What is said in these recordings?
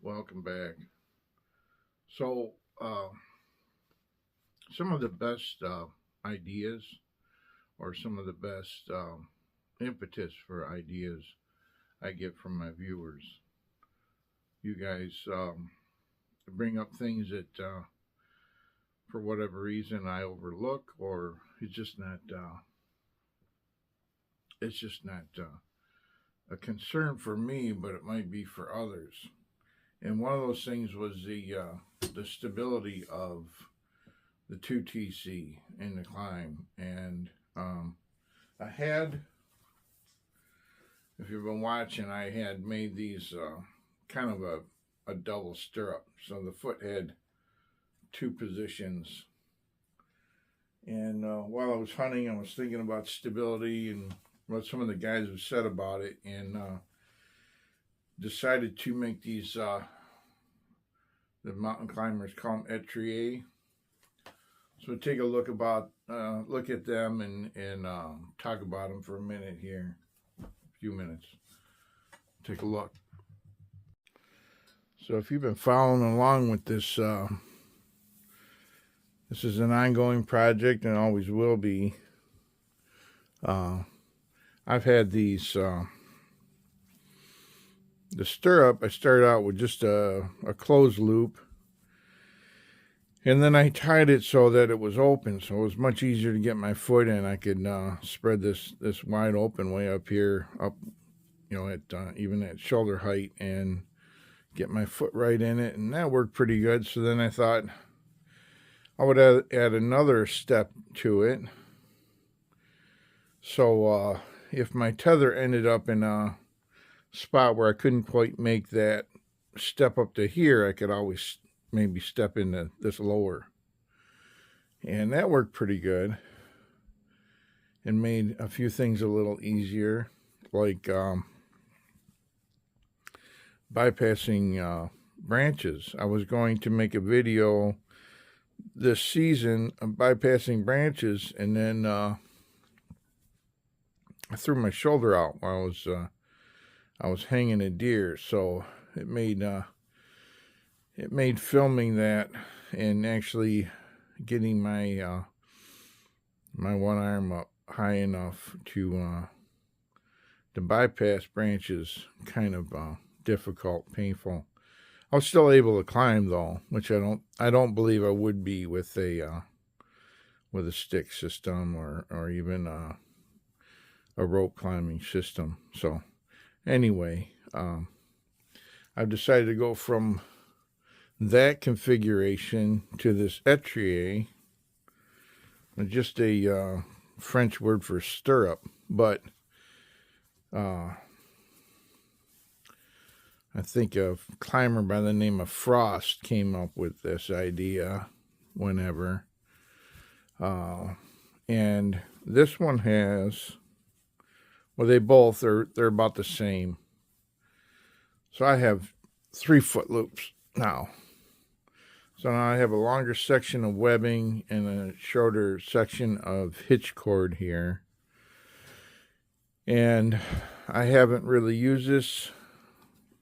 Welcome back. So, some of the best ideas, or some of the best impetus for ideas I get from my viewers. You guys bring up things that, for whatever reason, I overlook, or it's just not. It's just not a concern for me, but it might be for others. And one of those things was the stability of the 2TC in the climb. And I had, if you've been watching, I had made these kind of a double stirrup. So the foot had two positions. And while I was hunting, I was thinking about stability and what some of the guys have said about it, and decided to make these, the mountain climbers call them etrier. So take a look at them and talk about them for a minute here, a few minutes. Take a look. So if you've been following along with this, this is an ongoing project and always will be. I've had these, the stirrup, I started out with just a closed loop. And then I tied it so that it was open, so it was much easier to get my foot in. I could spread this wide open way up here, up, at even at shoulder height, and get my foot right in it, and that worked pretty good. So then I thought I would add another step to it. So if my tether ended up in a spot where I couldn't quite make that step up to here, I could always maybe step into this lower. And that worked pretty good and made a few things a little easier, like bypassing branches. I was going to make a video this season of bypassing branches, and then I threw my shoulder out while I was hanging a deer, so it made filming that and actually getting my my one arm up high enough to bypass branches kind of difficult, painful. I was still able to climb though, which I don't believe I would be with a stick system or even a rope climbing system. So anyway, I've decided to go from that configuration to this etrier, just a French word for stirrup, but I think a climber by the name of Frost came up with this idea whenever. And this one has, well, they're about the same. So I have 3 foot loops now. So now I have a longer section of webbing and a shorter section of hitch cord here. And I haven't really used this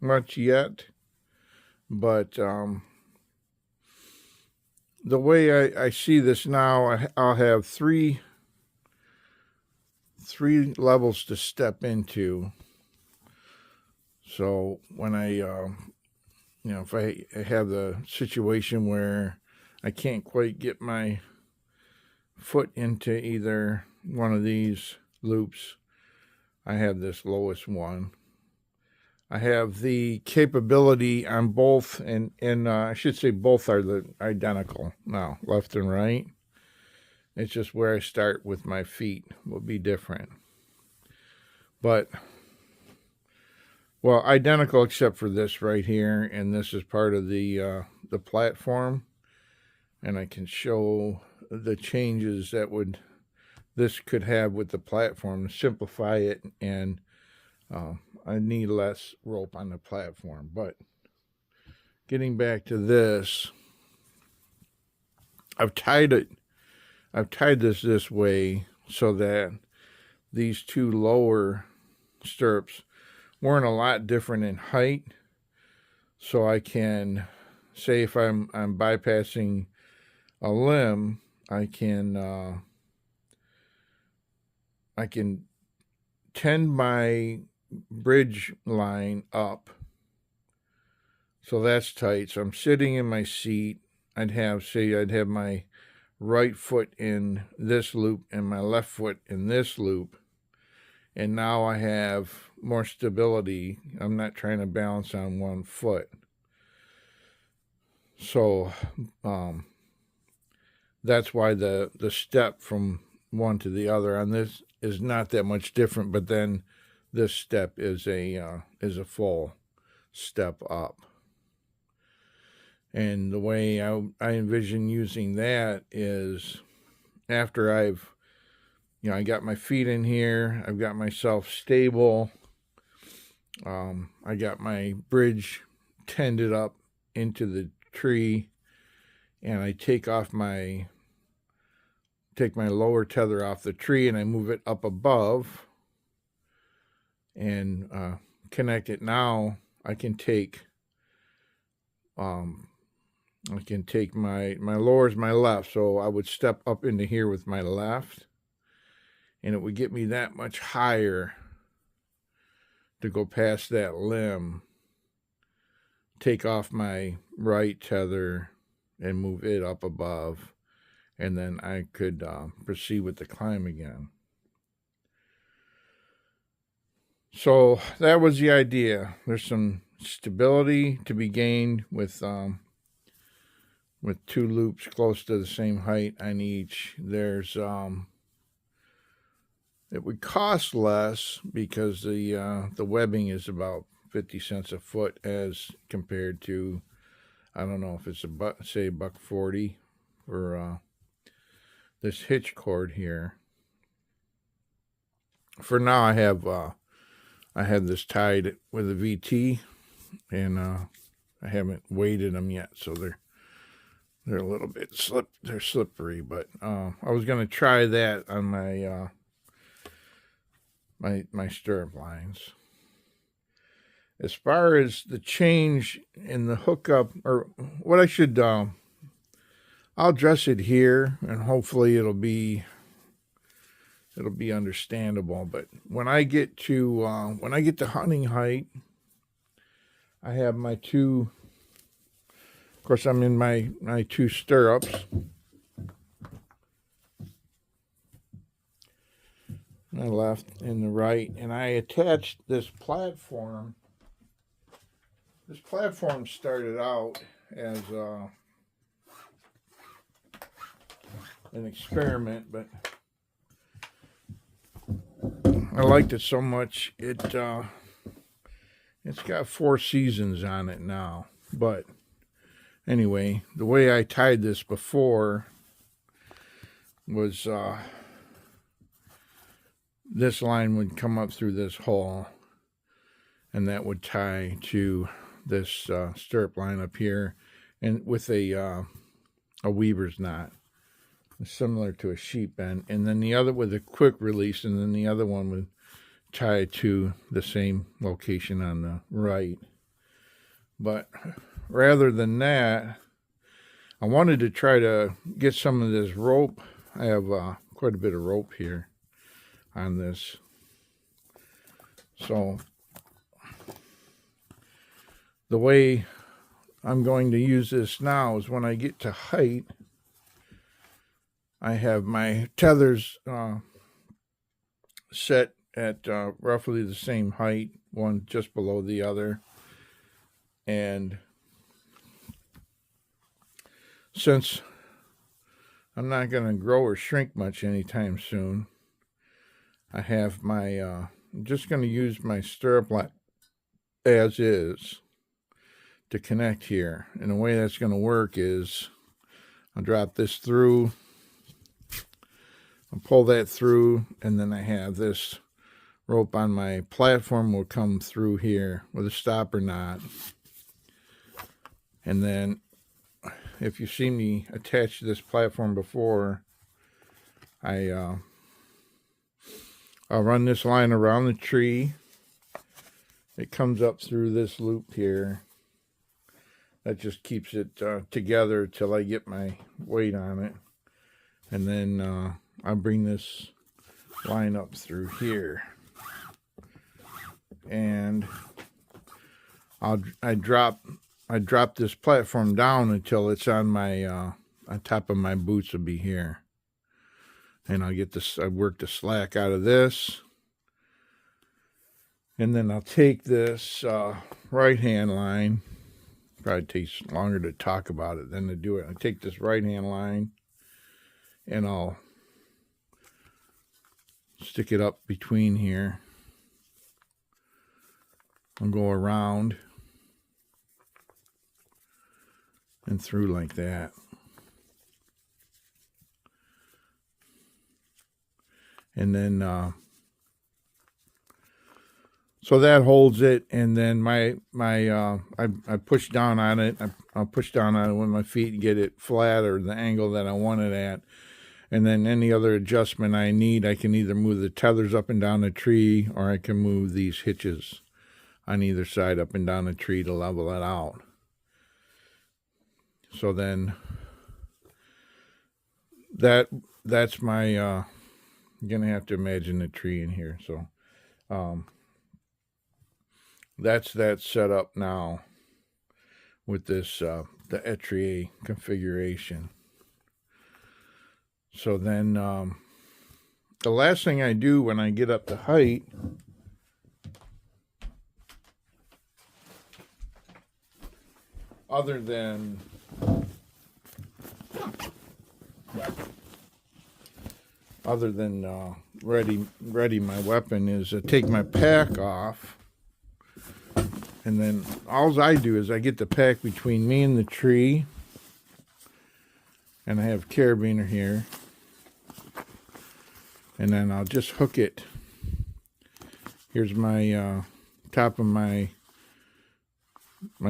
much yet, but the way I see this now, I'll have three levels to step into. So when if I have the situation where I can't quite get my foot into either one of these loops, I have this lowest one. I have the capability on both, and I should say both are identical now, left and right. It's just where I start with my feet will be different. But, well, identical except for this right here, and this is part of the platform. And I can show the changes that this could have with the platform, simplify it, and I need less rope on the platform. But getting back to this, I've tied this way so that these 2 lower stirrups weren't a lot different in height. So I can say if I'm bypassing a limb, I can tend my bridge line up. So that's tight. So I'm sitting in my seat. I'd have my right foot in this loop and my left foot in this loop. And now I have more stability. I'm not trying to balance on one foot. So that's why the step from one to the other on this is not that much different, but then this step is a full step up. And the way I envision using that is after I got my feet in here, I've got myself stable, I got my bridge tended up into the tree, and I take my lower tether off the tree and I move it up above and connect it. Now I can take my lower is my left, so I would step up into here with my left, and it would get me that much higher to go past that limb, take off my right tether and move it up above, and then I could proceed with the climb again. So that was the idea. There's some stability to be gained with two loops close to the same height on each. There's it would cost less because the webbing is about 50 cents a foot as compared to, I don't know if it's $1.40 for this hitch cord here. For now, I have this tied with a VT, and I haven't weighted them yet, so they're a little bit they're slippery. But I was going to try that on my my stirrup lines. As far as the change in the hookup, or what I should, I'll dress it here, and hopefully it'll be understandable. But when I get to hunting height, I have my two. Of course, I'm in my two stirrups. My left and the right, and I attached this platform. This platform started out as an experiment, but I liked it so much. It's got 4 seasons on it now. But anyway, the way I tied this before was this line would come up through this hole, and that would tie to this stirrup line up here, and with a weaver's knot, similar to a sheep bend, and then the other with a quick release, and then the other one would tie to the same location on the right. But rather than that, I wanted to try to get some of this rope. I have quite a bit of rope here on this. So the way I'm going to use this now is when I get to height, I have my tethers set at roughly the same height, one just below the other. And since I'm not going to grow or shrink much anytime soon, I have my, I'm just going to use my stirrup line as is to connect here. And the way that's going to work is I'll drop this through, I'll pull that through, and then I have this rope on my platform will come through here with a stopper knot. And then if you've seen me attach this platform before, I'll run this line around the tree. It comes up through this loop here, That just keeps it together till I get my weight on it. And then I'll bring this line up through here. And I drop this platform down until it's on my on top of my boots will be here. And I'll get this, I work the slack out of this. And then I'll take this right hand line. Probably takes longer to talk about it than to do it. I take this right hand line and I'll stick it up between here. I'll go around and through like that. And then so that holds it, and then I push down on it. I'll push down on it with my feet and get it flat or the angle that I want it at. And then any other adjustment I need, I can either move the tethers up and down the tree, or I can move these hitches on either side up and down the tree to level it out. So then that's my you're gonna have to imagine the tree in here. So that's that set up now with this the etrier configuration. So then the last thing I do when I get up to height other than ready my weapon is to take my pack off. And then all I do is I get the pack between me and the tree. And I have carabiner here. And then I'll just hook it. Here's my top of my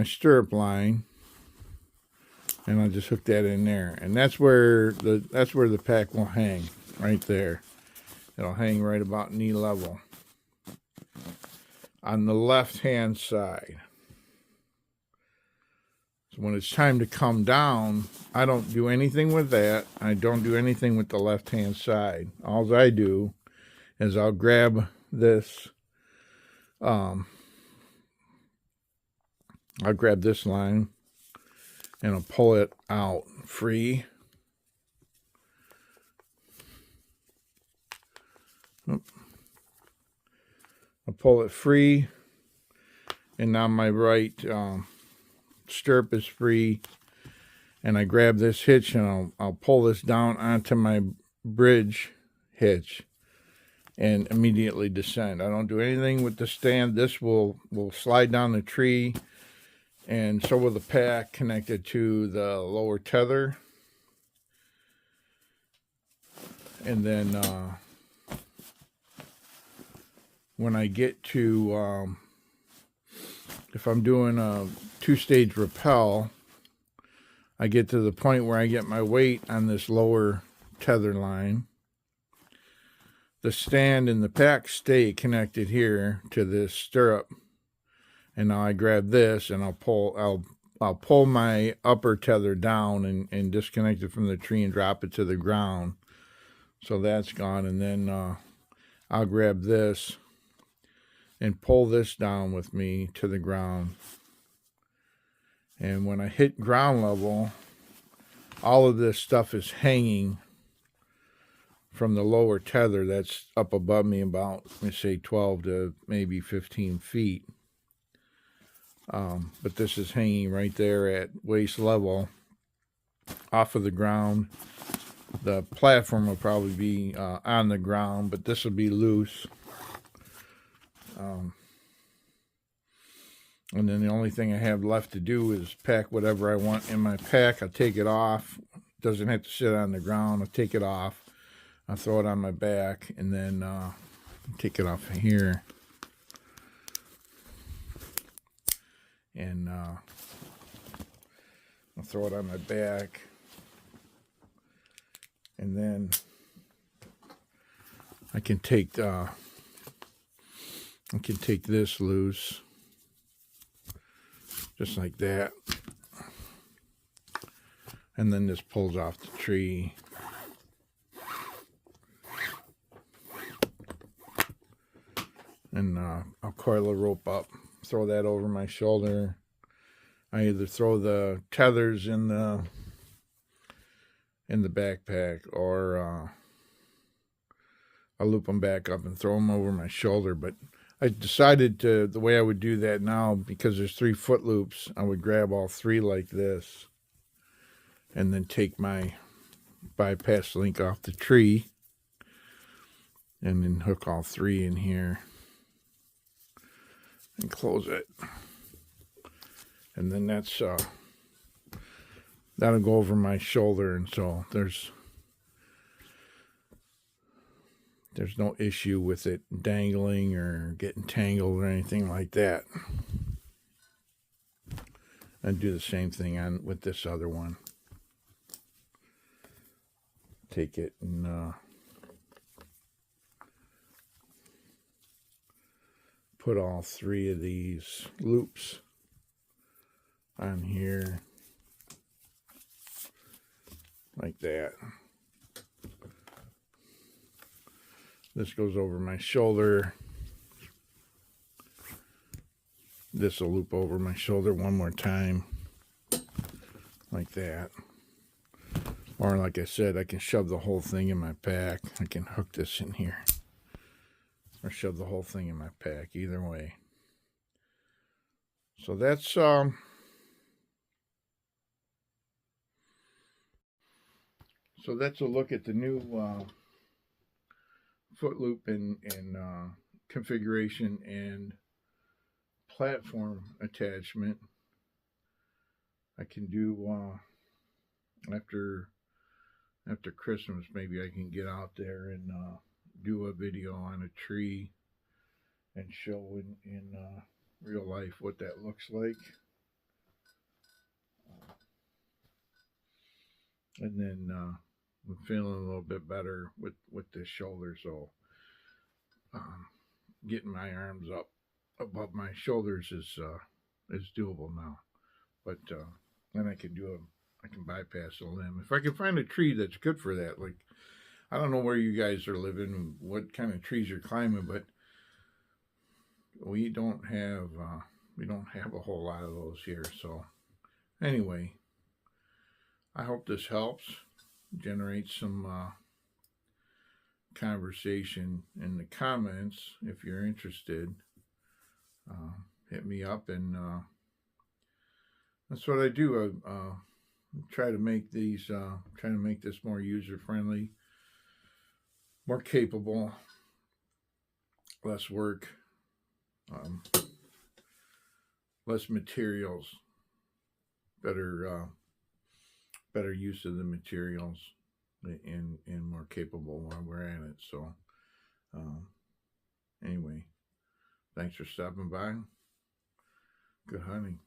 stirrup line. And I'll just hook that in there. And that's where the pack will hang, right there. It'll hang right about knee level. On the left-hand side. So when it's time to come down, I don't do anything with that. I don't do anything with the left-hand side. All I do is I'll grab this. I'll grab this line and I'll pull it out free. I'll pull it free, and now my right stirrup is free, and I grab this hitch and I'll pull this down onto my bridge hitch and immediately descend. I don't do anything with the stand. This will slide down the tree, and so will the pack connected to the lower tether. And then when I get to, if I'm doing a 2-stage rappel, I get to the point where I get my weight on this lower tether line. The stand and the pack stay connected here to this stirrup. And now I grab this and I'll pull my upper tether down and disconnect it from the tree and drop it to the ground. So that's gone. And then I'll grab this and pull this down with me to the ground. And when I hit ground level, all of this stuff is hanging from the lower tether that's up above me about, let's say, 12 to maybe 15 feet. But this is hanging right there at waist level off of the ground. The platform will probably be on the ground, but this will be loose. And then the only thing I have left to do is pack whatever I want in my pack. I'll take it off. It doesn't have to sit on the ground. I'll take it off. I'll throw it on my back, and then take it off of here. And I'll throw it on my back. And then I can take this loose, just like that. And then this pulls off the tree. And I'll coil a rope up, throw that over my shoulder. I either throw the tethers in the backpack, or I'll loop them back up and throw them over my shoulder. But I decided the way I would do that now, because there's 3 foot loops, I would grab all 3 like this, and then take my bypass link off the tree, and then hook all 3 in here and close it. And then that'll go over my shoulder, and so there's no issue with it dangling or getting tangled or anything like that. And do the same thing with this other one. Take it and put all 3 of these loops on here like that. This goes over my shoulder. This will loop over my shoulder one more time like that. Or like I said, I can shove the whole thing in my pack. I can hook this in here, or shove the whole thing in my pack, either way. So that's a look at the new foot loop and configuration and platform attachment. I can do after Christmas, maybe I can get out there and do a video on a tree and show in real life what that looks like. And then I'm feeling a little bit better with this shoulder, so getting my arms up above my shoulders is doable now. But then I can bypass a limb if I can find a tree that's good for that. Like, I don't know where you guys are living, what kind of trees you're climbing, but we don't have a whole lot of those here. So anyway, I hope this helps generate some conversation in the comments. If you're interested, hit me up, and that's what I do. Try to make this more user-friendly, more capable, less work, less materials, better use of the materials, and more capable while we're at it. So anyway, thanks for stopping by. Good hunting.